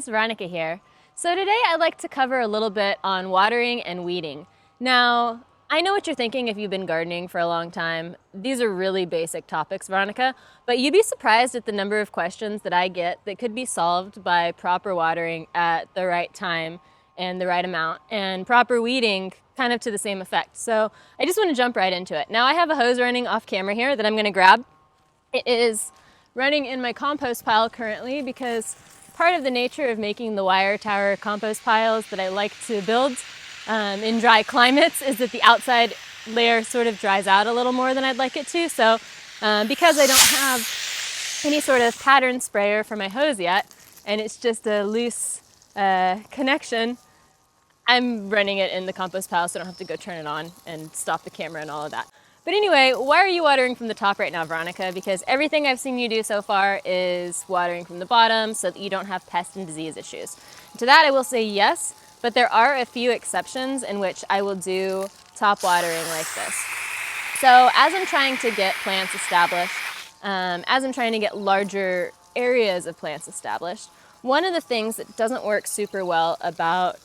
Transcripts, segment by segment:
guys, Veronica here. So today I'd like to cover a little bit on watering and weeding. Now, I know what you're thinking if you've been gardening for a long time. These are really basic topics, Veronica, but you'd be surprised at the number of questions that I get that could be solved by proper watering at the right time and the right amount, and proper weeding kind of to the same effect. So I just want to jump right into it. Now I have a hose running off camera here that I'm going to grab. It is running in my compost pile currently because part of the nature of making the wire tower compost piles that I like to build in dry climates is that the outside layer sort of dries out a little more than I'd like it to. So because I don't have any sort of pattern sprayer for my hose yet, and it's just a loose connection, I'm running it in the compost pile so I don't have to go turn it on and stop the camera and all of that. But anyway, why are you watering from the top right now, Veronica? Because everything I've seen you do so far is watering from the bottom so that you don't have pest and disease issues. To that I will say yes, but there are a few exceptions in which I will do top watering like this. So as I'm trying to get plants established, as I'm trying to get larger areas of plants established, one of the things that doesn't work super well about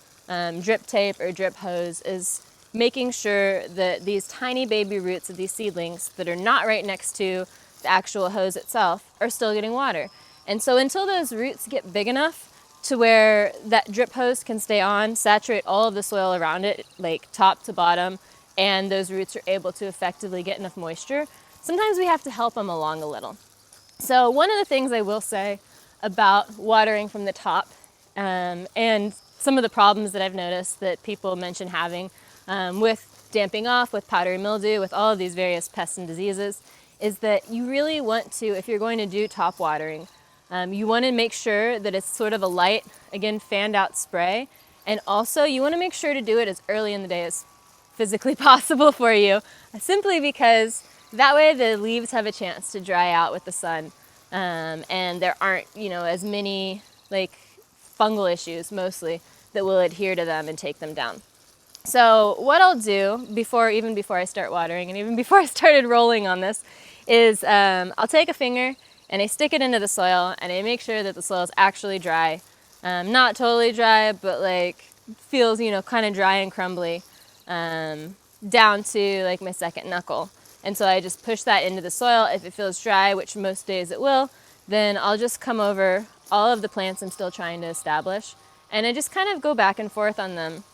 drip tape or drip hose is making sure that these tiny baby roots of these seedlings that are not right next to the actual hose itself are still getting water. And so until those roots get big enough to where that drip hose can stay on, saturate all of the soil around it, like top to bottom, and those roots are able to effectively get enough moisture, sometimes we have to help them along a little. So one of the things I will say about watering from the top, and some of the problems that I've noticed that people mention having with damping off, with powdery mildew, with all of these various pests and diseases, is that you really want to, if you're going to do top watering, you want to make sure that it's sort of a light, again, fanned out spray. And also you want to make sure to do it as early in the day as physically possible for you, simply because that way the leaves have a chance to dry out with the sun. And there aren't, as many like fungal issues mostly that will adhere to them and take them down. So what I'll do even before I start watering and even before I started rolling on this is I'll take a finger and I stick it into the soil and I make sure that the soil is actually dry. Not totally dry, but like feels, kind of dry and crumbly down to like my second knuckle. And so I just push that into the soil. If it feels dry, which most days it will, then I'll just come over all of the plants I'm still trying to establish. And I just kind of go back and forth on them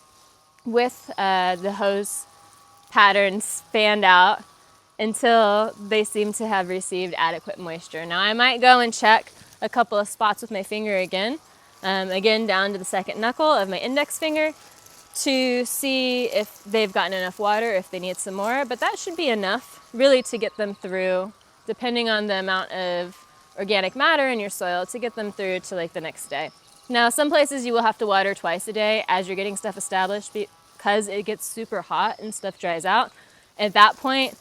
with the hose patterns fanned out until they seem to have received adequate moisture. Now I might go and check a couple of spots with my finger again down to the second knuckle of my index finger to see if they've gotten enough water, if they need some more, but that should be enough really to get them through, depending on the amount of organic matter in your soil, to get them through to like the next day. Now, some places you will have to water twice a day as you're getting stuff established because it gets super hot and stuff dries out. At that point,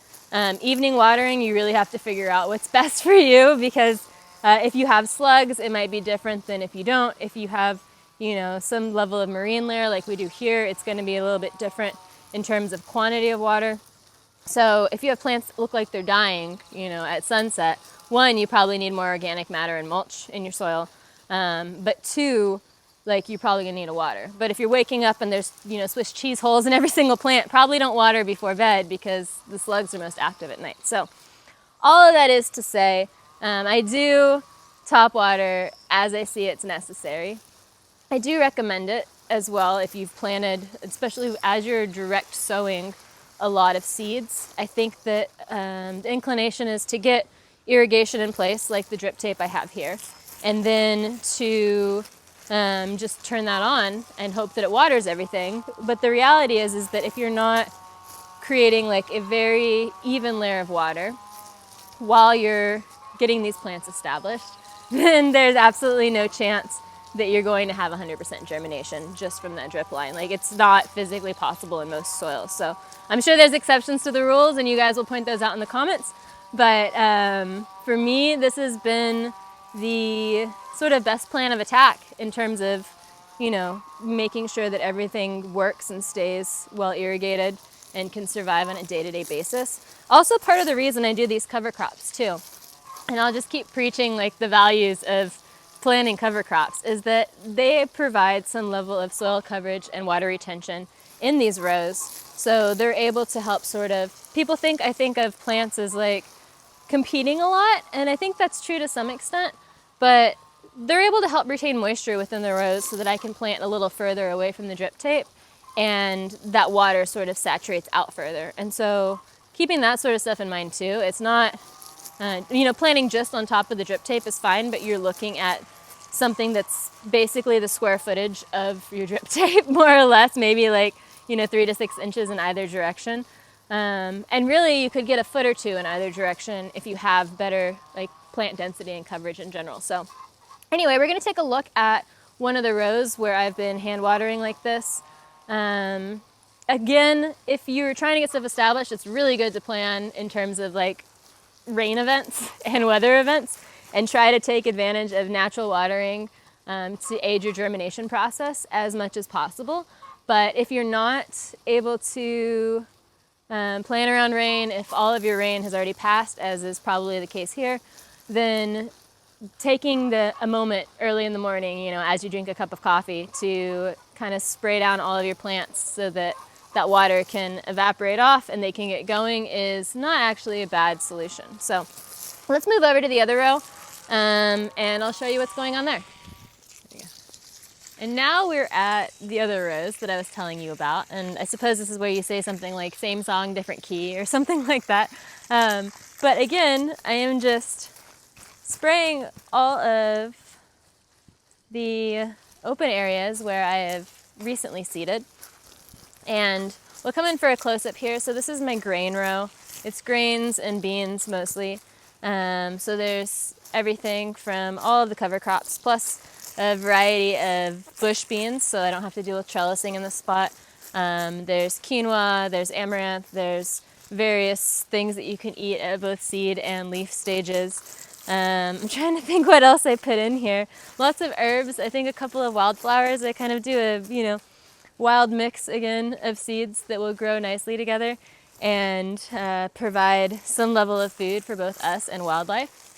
evening watering, you really have to figure out what's best for you because if you have slugs, it might be different than if you don't. If you have, some level of marine layer like we do here, it's going to be a little bit different in terms of quantity of water. So if you have plants that look like they're dying, at sunset, one, you probably need more organic matter and mulch in your soil. But two, like you're probably gonna need a water. But if you're waking up and there's, Swiss cheese holes in every single plant, probably don't water before bed because the slugs are most active at night. So all of that is to say, I do top water as I see it's necessary. I do recommend it as well if you've planted, especially as you're direct sowing a lot of seeds. I think that the inclination is to get irrigation in place like the drip tape I have here, and then to just turn that on and hope that it waters everything. But the reality is that if you're not creating like a very even layer of water while you're getting these plants established, then there's absolutely no chance that you're going to have 100% germination just from that drip line. Like it's not physically possible in most soils. So I'm sure there's exceptions to the rules and you guys will point those out in the comments. But for me, this has been the sort of best plan of attack in terms of, making sure that everything works and stays well irrigated and can survive on a day-to-day basis. Also part of the reason I do these cover crops too. And I'll just keep preaching like the values of planting cover crops is that they provide some level of soil coverage and water retention in these rows. So they're able to help sort of, I think of plants as like competing a lot, and I think that's true to some extent, but they're able to help retain moisture within the rows so that I can plant a little further away from the drip tape, and that water sort of saturates out further. And so keeping that sort of stuff in mind too. It's not, planting just on top of the drip tape is fine, but you're looking at something that's basically the square footage of your drip tape, more or less, maybe like, 3 to 6 inches in either direction. And really you could get a foot or two in either direction if you have better like plant density and coverage in general. So anyway, we're gonna take a look at one of the rows where I've been hand watering like this. Again, if you're trying to get stuff established, it's really good to plan in terms of like rain events and weather events, and try to take advantage of natural watering to aid your germination process as much as possible. But if you're not able to plan around rain, if all of your rain has already passed, as is probably the case here, then taking a moment early in the morning, as you drink a cup of coffee, to kind of spray down all of your plants so that that water can evaporate off and they can get going is not actually a bad solution. So let's move over to the other row, and I'll show you what's going on there. And now we're at the other rows that I was telling you about, and I suppose this is where you say something like same song, different key, or something like that. But again, I am just spraying all of the open areas where I have recently seeded. And we'll come in for a close-up here. So this is my grain row. It's grains and beans mostly. So there's everything from all of the cover crops, plus a variety of bush beans, so I don't have to deal with trellising in this spot. There's quinoa, there's amaranth, there's various things that you can eat at both seed and leaf stages. I'm trying to think what else I put in here. Lots of herbs, I think a couple of wildflowers. I kind of do a, wild mix again of seeds that will grow nicely together and provide some level of food for both us and wildlife.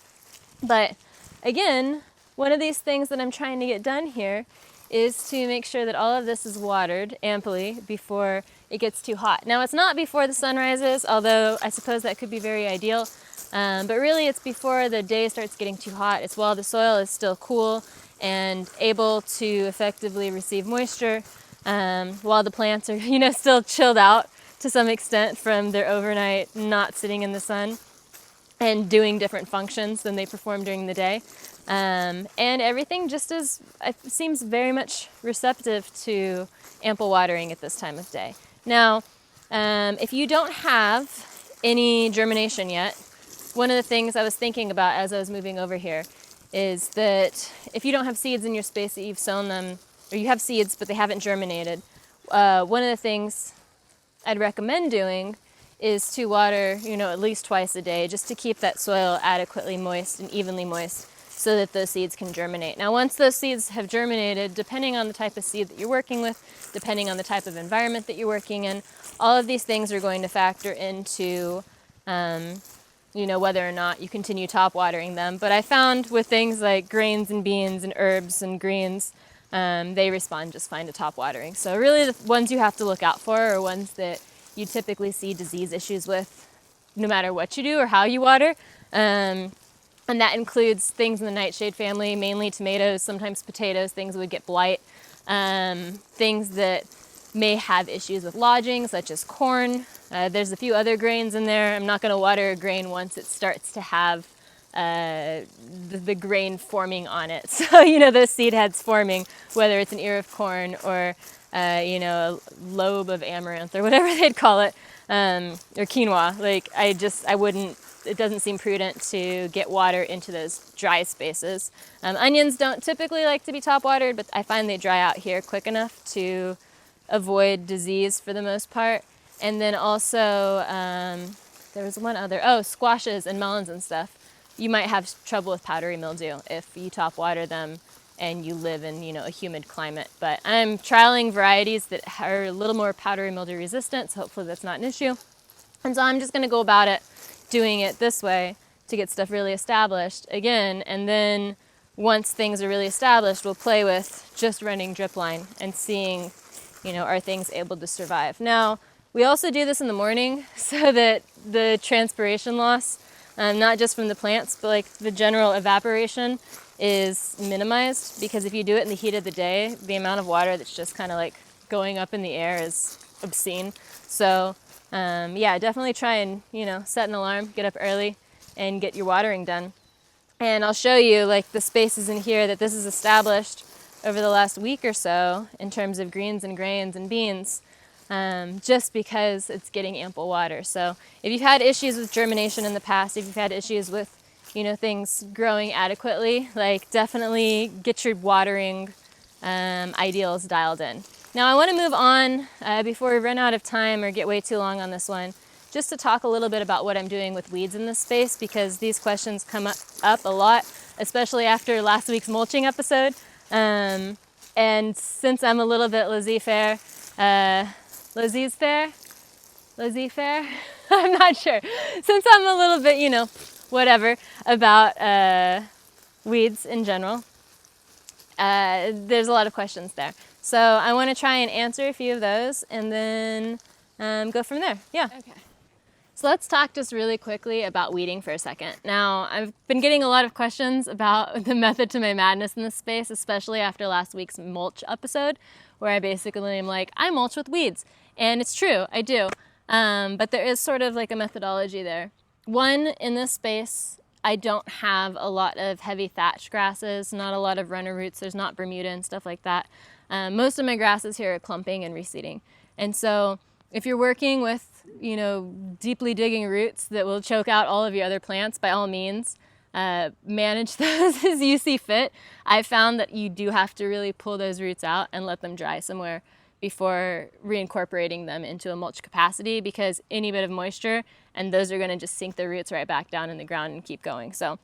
But again, one of these things that I'm trying to get done here is to make sure that all of this is watered amply before it gets too hot. Now, it's not before the sun rises, although I suppose that could be very ideal, but really it's before the day starts getting too hot. It's while the soil is still cool and able to effectively receive moisture, while the plants are, still chilled out to some extent from their overnight not sitting in the sun and doing different functions than they perform during the day. And everything just seems very much receptive to ample watering at this time of day. Now, if you don't have any germination yet, one of the things I was thinking about as I was moving over here is that if you don't have seeds in your space that you've sown them, or you have seeds but they haven't germinated, one of the things I'd recommend doing is to water, at least twice a day, just to keep that soil adequately moist and evenly moist so that those seeds can germinate. Now, once those seeds have germinated, depending on the type of seed that you're working with, depending on the type of environment that you're working in, all of these things are going to factor into whether or not you continue top watering them. But I found with things like grains and beans and herbs and greens, they respond just fine to top watering. So really the ones you have to look out for are ones that you typically see disease issues with no matter what you do or how you water. And that includes things in the nightshade family, mainly tomatoes, sometimes potatoes, things that would get blight, things that may have issues with lodging, such as corn. There's a few other grains in there. I'm not going to water a grain once it starts to have the grain forming on it. So, those seed heads forming, whether it's an ear of corn or, a lobe of amaranth or whatever they'd call it, or quinoa. It doesn't seem prudent to get water into those dry spaces. Onions don't typically like to be top watered, but I find they dry out here quick enough to avoid disease for the most part. And then also, there was one other, squashes and melons and stuff. You might have trouble with powdery mildew if you top water them and you live in, a humid climate. But I'm trialing varieties that are a little more powdery mildew resistant, so hopefully that's not an issue. And so I'm just gonna go about it doing it this way to get stuff really established again. And then once things are really established, we'll play with just running drip line and seeing, are things able to survive. Now, we also do this in the morning so that the transpiration loss, not just from the plants, but like the general evaporation is minimized, because if you do it in the heat of the day, the amount of water that's just kind of like going up in the air is obscene. So yeah, definitely try and, set an alarm, get up early and get your watering done. And I'll show you like the spaces in here that this is established over the last week or so in terms of greens and grains and beans, just because it's getting ample water. So if you've had issues with germination in the past, if you've had issues with, things growing adequately, like definitely get your watering ideals dialed in. Now I want to move on before we run out of time or get way too long on this one, just to talk a little bit about what I'm doing with weeds in this space, because these questions come up a lot, especially after last week's mulching episode. And since I'm a little bit laissez-faire, I'm not sure. Since I'm a little bit, whatever about weeds in general, there's a lot of questions there. So I want to try and answer a few of those and then go from there. Yeah. Okay. So let's talk just really quickly about weeding for a second. Now, I've been getting a lot of questions about the method to my madness in this space, especially after last week's mulch episode, where I basically am like, I mulch with weeds. And it's true, I do. But there is sort of like a methodology there. One, in this space, I don't have a lot of heavy thatch grasses, not a lot of runner roots. There's not Bermuda and stuff like that. Most of my grasses here are clumping and reseeding. And so if you're working with, deeply digging roots that will choke out all of your other plants, by all means, manage those as you see fit. I've found that you do have to really pull those roots out and let them dry somewhere before reincorporating them into a mulch capacity, because any bit of moisture and those are going to just sink the roots right back down in the ground and keep going. So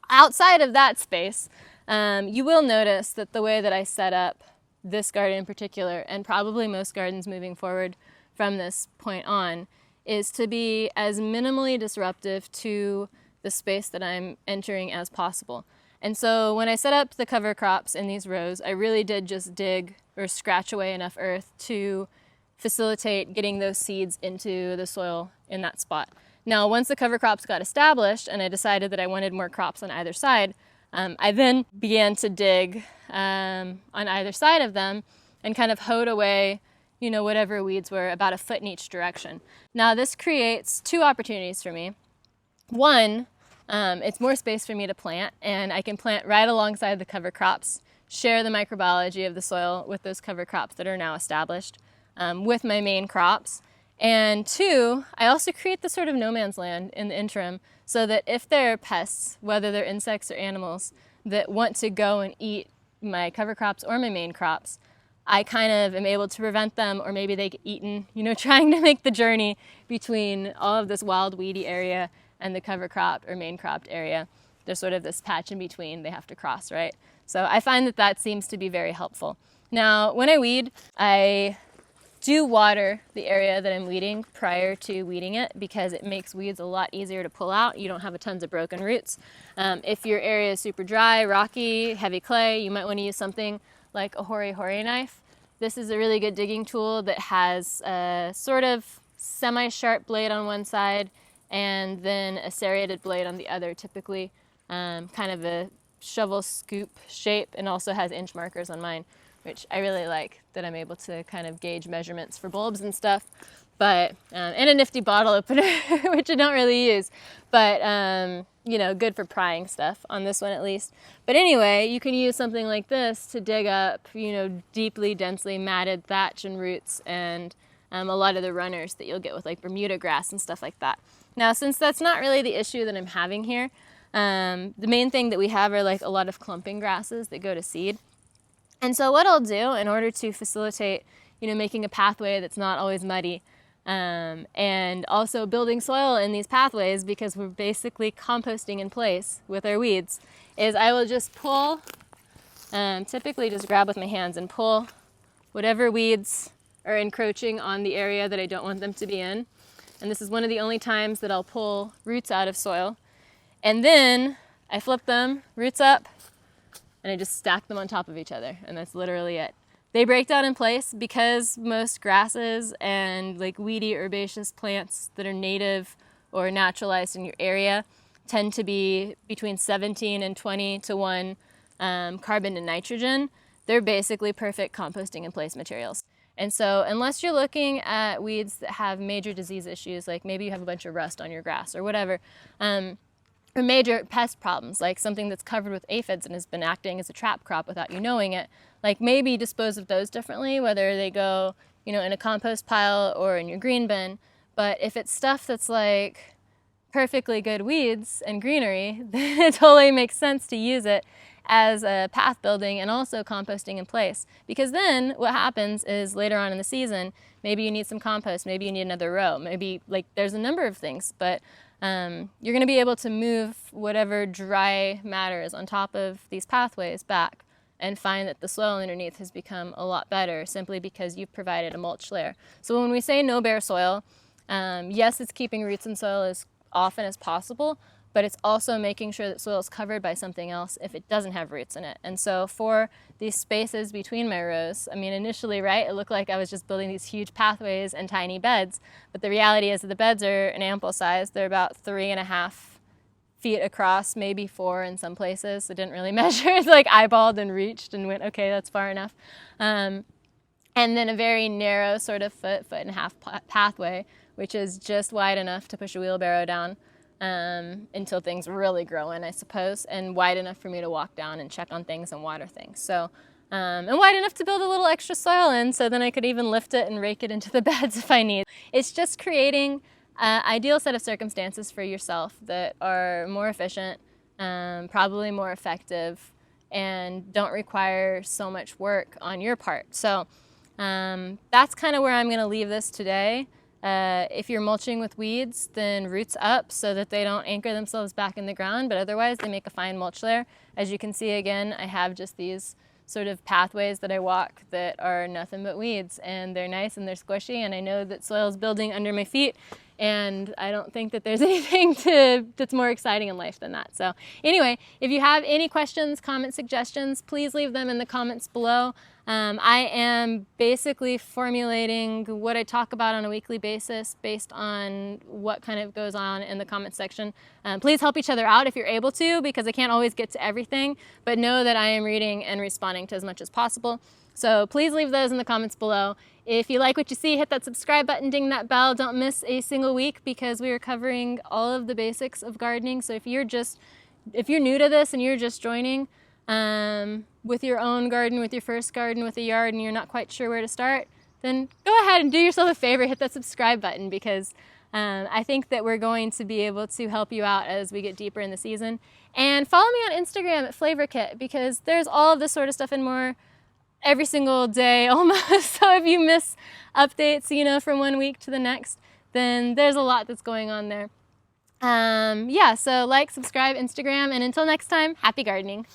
outside of that space, you will notice that the way that I set up this garden in particular, and probably most gardens moving forward from this point on, is to be as minimally disruptive to the space that I'm entering as possible. And so when I set up the cover crops in these rows, I really did just dig or scratch away enough earth to facilitate getting those seeds into the soil in that spot. Now, once the cover crops got established and I decided that I wanted more crops on either side, I then began to dig on either side of them and kind of hoed away, whatever weeds were about a foot in each direction. Now, this creates two opportunities for me. One, it's more space for me to plant, and I can plant right alongside the cover crops, share the microbiology of the soil with those cover crops that are now established with my main crops. And two, I also create this sort of no man's land in the interim, so that if there are pests, whether they're insects or animals, that want to go and eat my cover crops or my main crops, I kind of am able to prevent them, or maybe they get eaten, trying to make the journey between all of this wild weedy area and the cover crop or main cropped area. There's sort of this patch in between they have to cross, right? So I find that that seems to be very helpful. Now, when I weed, I do water the area that I'm weeding prior to weeding it, because it makes weeds a lot easier to pull out. You don't have tons of broken roots. If your area is super dry, rocky, heavy clay, you might want to use something like a hori-hori knife. This is a really good digging tool that has a sort of semi-sharp blade on one side and then a serrated blade on the other, typically kind of a shovel scoop shape, and also has inch markers on mine, which I really like, that I'm able to kind of gauge measurements for bulbs and stuff. But and a nifty bottle opener, which I don't really use, but good for prying stuff on this one at least. But anyway, you can use something like this to dig up, deeply, densely matted thatch and roots, and a lot of the runners that you'll get with like Bermuda grass and stuff like that. Now, since that's not really the issue that I'm having here, the main thing that we have are like a lot of clumping grasses that go to seed. And so what I'll do in order to facilitate, making a pathway that's not always muddy, and also building soil in these pathways, because we're basically composting in place with our weeds, is I will just pull, typically just grab with my hands and pull whatever weeds are encroaching on the area that I don't want them to be in. And this is one of the only times that I'll pull roots out of soil. And then I flip them, roots up, and I just stack them on top of each other, and that's literally it. They break down in place because most grasses and like weedy herbaceous plants that are native or naturalized in your area tend to be between 17 and 20 to 1 carbon to nitrogen. They're basically perfect composting in place materials. And so unless you're looking at weeds that have major disease issues, like maybe you have a bunch of rust on your grass or whatever, or major pest problems, like something that's covered with aphids and has been acting as a trap crop without you knowing it, like maybe dispose of those differently, whether they go, in a compost pile or in your green bin. But if it's stuff that's like perfectly good weeds and greenery, then it totally makes sense to use it as a path building and also composting in place. Because then what happens is later on in the season, maybe you need some compost, maybe you need another row, maybe like there's a number of things, but you're going to be able to move whatever dry matter is on top of these pathways back and find that the soil underneath has become a lot better simply because you've provided a mulch layer. So when we say no bare soil, yes, it's keeping roots in soil as often as possible, but it's also making sure that soil is covered by something else if it doesn't have roots in it. And so for these spaces between my rows, initially, right, it looked like I was just building these huge pathways and tiny beds, but the reality is that the beds are an ample size. They're about 3.5 feet across, maybe 4 in some places. So I didn't really measure. It's like eyeballed and reached and went, okay, that's far enough. And then a very narrow sort of foot and a half pathway, which is just wide enough to push a wheelbarrow down until things really grow in, I suppose, and wide enough for me to walk down and check on things and water things. So, and wide enough to build a little extra soil in, so then I could even lift it and rake it into the beds if I need. It's just creating an ideal set of circumstances for yourself that are more efficient, probably more effective, and don't require so much work on your part. So that's kind of where I'm going to leave this today. If you're mulching with weeds, then roots up so that they don't anchor themselves back in the ground, but otherwise they make a fine mulch layer. As you can see, again, I have just these sort of pathways that I walk that are nothing but weeds, and they're nice and they're squishy, and I know that soil is building under my feet, and I don't think that there's anything that's more exciting in life than that. So anyway, if you have any questions, comments, suggestions, please leave them in the comments below. I am basically formulating what I talk about on a weekly basis based on what kind of goes on in the comment section. Please help each other out if you're able to, because I can't always get to everything, but know that I am reading and responding to as much as possible. So please leave those in the comments below. If you like what you see, hit that subscribe button, ding that bell. Don't miss a single week because we are covering all of the basics of gardening. So if you're new to this and you're just joining, with your own garden, with your first garden, with a yard, and you're not quite sure where to start, then go ahead and do yourself a favor, hit that subscribe button, because I think that we're going to be able to help you out as we get deeper in the season. And follow me on Instagram at FlavorKit, because there's all of this sort of stuff and more every single day almost. So if you miss updates, from one week to the next, then there's a lot that's going on there. So like, subscribe, Instagram, and until next time, happy gardening.